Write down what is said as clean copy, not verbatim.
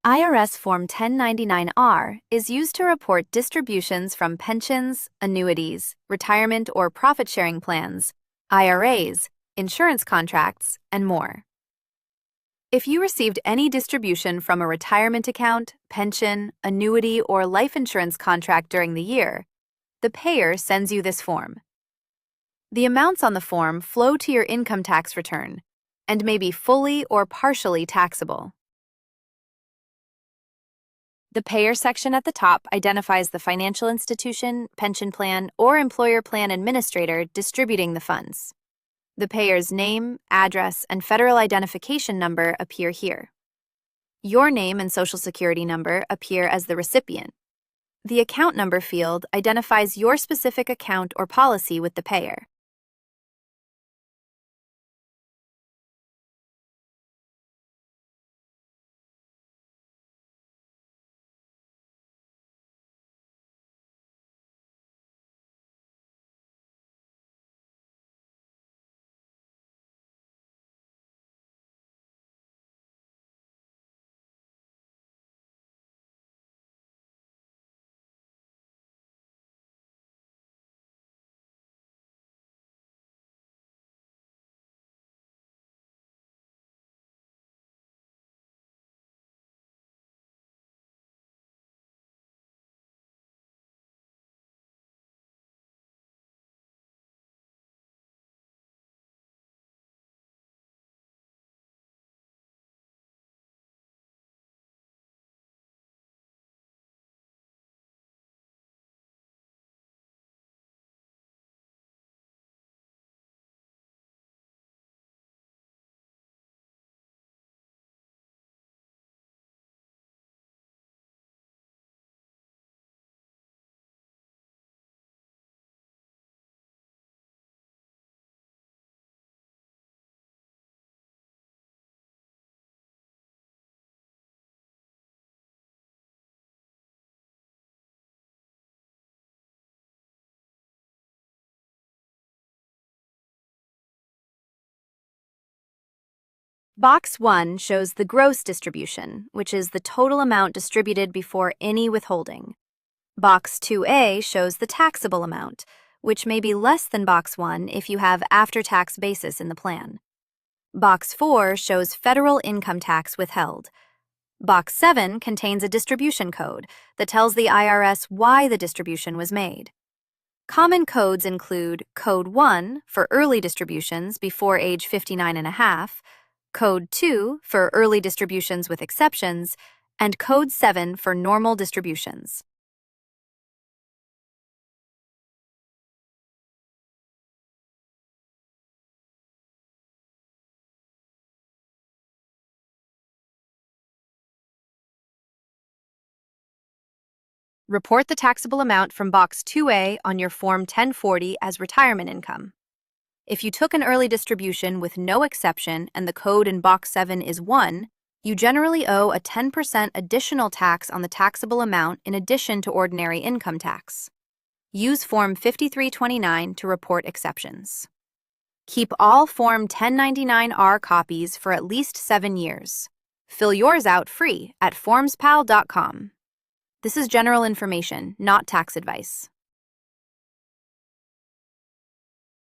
IRS Form 1099-R is used to report distributions from pensions, annuities, retirement or profit-sharing plans, IRAs, insurance contracts, and more. If you received any distribution from a retirement account, pension, annuity, or life insurance contract during the year, the payer sends you this form. The amounts on the form flow to your income tax return and may be fully or partially taxable. The payer section at the top identifies the financial institution, pension plan, or employer plan administrator distributing the funds. The payer's name, address, and federal identification number appear here. Your name and social security number appear as the recipient. The account number field identifies your specific account or policy with the payer. Box 1 shows the gross distribution, which is the total amount distributed before any withholding. Box 2A shows the taxable amount, which may be less than Box 1 if you have after-tax basis in the plan. Box 4 shows federal income tax withheld. Box 7 contains a distribution code that tells the IRS why the distribution was made. Common codes include Code 1 for early distributions before age 59 and a half, Code 2 for early distributions with exceptions, and Code 7 for normal distributions. Report the taxable amount from Box 2A on your Form 1040 as retirement income. If you took an early distribution with no exception and the code in Box 7 is 1, you generally owe a 10% additional tax on the taxable amount in addition to ordinary income tax. Use Form 5329 to report exceptions. Keep all Form 1099-R copies for at least 7 years. Fill yours out free at FormsPal.com. This is general information, not tax advice.